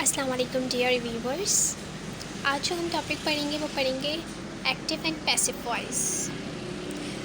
अस्सलाम वालेकुम dear viewers. आज जो हम टॉपिक पढ़ेंगे वो पढ़ेंगे active and passive voice.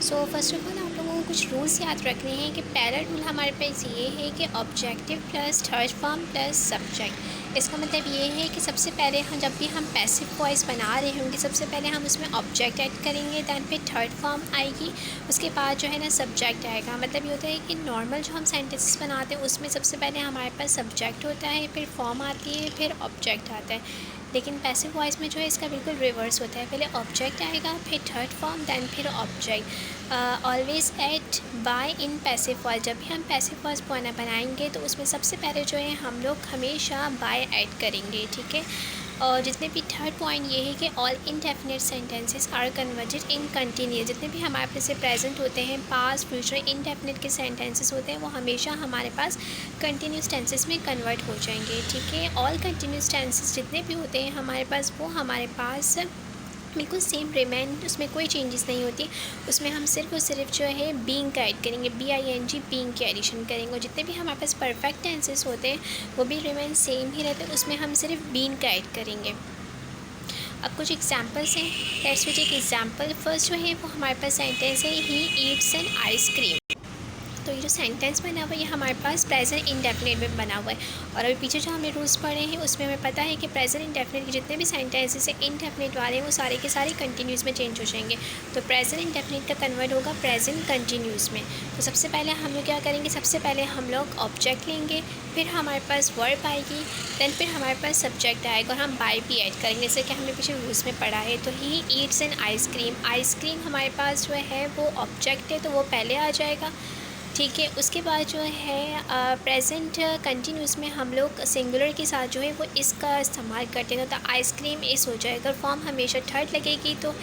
So first of all आप लोगों को कुछ रूल्स याद रखने हैं कि पहला रूल हमारे पास ये है कि objective plus third form plus subject. इसका मतलब ये है कि सबसे पहले हम जब भी हम पैसिव वॉइस बना रहे होंगे सबसे पहले हम उसमें ऑब्जेक्ट ऐड करेंगे, दैन फिर थर्ड फॉर्म आएगी, उसके बाद जो है ना सब्जेक्ट आएगा। मतलब ये होता है कि नॉर्मल जो हम सेंटेंसेस बनाते हैं उसमें सबसे पहले हमारे पास सब्जेक्ट होता है, फिर फॉर्म आती है, फिर ऑब्जेक्ट आता है। लेकिन पैसिव वॉइस में जो है इसका बिल्कुल रिवर्स होता है, पहले ऑब्जेक्ट आएगा, फिर थर्ड फॉर्म, दैन फिर object. Always add by in passive voice. जब भी हम पैसिव वॉइस बनाएंगे तो उसमें सबसे पहले जो है हम लोग हमेशा बाय ऐड करेंगे, ठीक है। और जितने भी थर्ड पॉइंट ये है कि all indefinite sentences are converted in continuous. जितने भी हमारे पास से प्रेजेंट होते हैं, पास्ट, फ्यूचर, इनडेफिनिट के सेंटेंसेस होते हैं वो हमेशा हमारे पास कंटिन्यूस टेंसेस में कन्वर्ट हो जाएंगे, ठीक है। ऑल कंटिन्यूस टेंसेस जितने भी होते हैं हमारे पास वो हमारे पास बिल्कुल सेम रिमेन, उसमें कोई चेंजेस नहीं होती। उसमें हम सिर्फ और सिर्फ जो है बीइंग का ऐड करेंगे, BING बीइंग की एडिशन करेंगे। और जितने भी हमारे पास परफेक्ट टेंसेस होते हैं वो भी रिमेन सेम ही रहते हैं, उसमें हम सिर्फ बीइंग का ऐड करेंगे। अब कुछ एग्जांपल्स हैं, let's we take example. First जो है वो हमारे पास सेंटेंस है ही ईट्स एन आइसक्रीम। तो ये जो सेंटेंस बना हुआ है ये हमारे पास प्रेजेंट इंडेफिनिट में बना हुआ है। और अभी पीछे जो हमने रूल्स पढ़े हैं उसमें हमें पता है कि प्रेजेंट इंडेफिनिट के जितने भी सेंटेंसेस हैं इंडेफिनिट वाले हैं वो सारे के सारे कंटिन्यूस में चेंज हो जाएंगे। तो प्रेजेंट इंडेफिनिट का कन्वर्ट होगा प्रेजेंट कंटिन्यूस में। तो सबसे पहले हम लोग क्या करेंगे, सबसे पहले हम लोग ऑब्जेक्ट लेंगे, फिर हमारे पास वर्ब आएगी, दैन फिर हमारे पास सब्जेक्ट आएगा और हम बाय भी ऐड करेंगे, जैसे कि हमने पीछे रूल्स में पढ़ा है। तो he eats an ice cream, ice cream हमारे पास जो है वो ऑब्जेक्ट है तो वो पहले आ जाएगा, ठीक है। उसके बाद जो है प्रेजेंट कंटिन्यूस में हम लोग सिंगुलर के साथ जो है वो इसका इस्तेमाल करते हैं, तो आइसक्रीम इस हो जाएगा। फॉर्म हमेशा थर्ड लगेगी, तो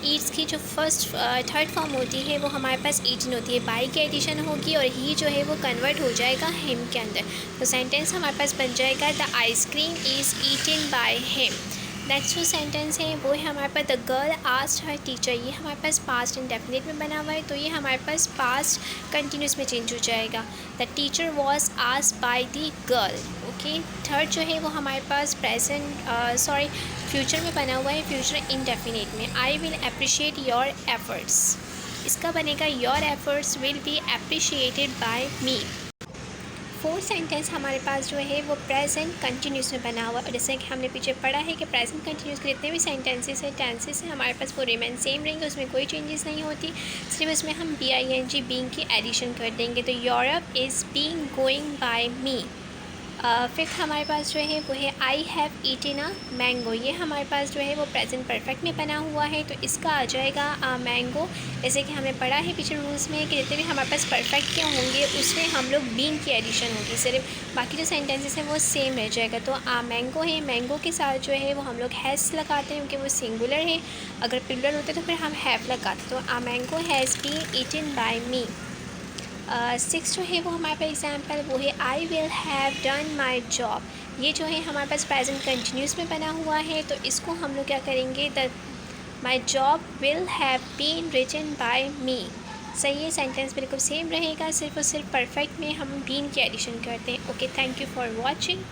ईट्स की जो फर्स्ट थर्ड फॉर्म होती है वो हमारे पास ईटिन होती है, बाई की एडिशन होगी और ही जो है वो कन्वर्ट हो जाएगा हिम के अंदर। तो सेंटेंस हमारे पास बन जाएगा the ice cream is eaten by him. Next जो सेंटेंस है वो है हमारे पास the girl asked her teacher. ये हमारे पास पास्ट इंडेफिनिट में बना हुआ है तो ये हमारे पास पास्ट कंटिन्यूस में चेंज हो जाएगा। The teacher was asked by the girl, okay. Third जो है वो हमारे पास फ्यूचर में बना हुआ है, फ्यूचर इंडेफिनिट में। I will appreciate your efforts, इसका बनेगा your efforts will be appreciated by me. Fourth sentence हमारे पास जो है वो प्रेजेंट कंटिन्यूस में बना हुआ है। और जैसे कि हमने पीछे पढ़ा है कि प्रेजेंट कंटिन्यूस के जितने भी सेंटेंसेस हैं, टेंसेस हैं, हमारे पास वो रिमेन सेम रहेंगे, उसमें कोई चेंजेस नहीं होती, सिर्फ उसमें हम BING बीइंग की एडिशन कर देंगे। तो Europe is being going by me. Fifth हमारे पास जो है वो है आई हैव ईटिन अ मैंगो। ये हमारे पास जो है वो प्रेजेंट परफेक्ट में बना हुआ है तो इसका आ जाएगा मैंगो। जैसे कि हमने पढ़ा है पीछे रूल्स में कि जितने भी हमारे पास परफेक्ट के होंगे उसमें हम लोग बीइंग की एडिशन होगी, सिर्फ बाकी जो सेंटेंसेस हैं वो सेम रह जाएगा। तो मैंगो है, मैंगो के साथ जो है वो हम लोग हैज़ लगाते हैं क्योंकि वो सिंगुलर है, अगर प्लूरल होते तो फिर हम हैव लगाते। तो mango has been eaten by me. Six जो है वो हमारे पास एग्जाम्पल वो है I will have done my job. ये जो है हमारे पास प्रेजेंट कंटिन्यूस में बना हुआ है तो इसको हम लोग क्या करेंगे, the my job will have been written by me. सही है, सेंटेंस बिल्कुल सेम रहेगा, सिर्फ और सिर्फ परफेक्ट में हम बीन की एडिशन करते हैं। Okay, thank you for watching.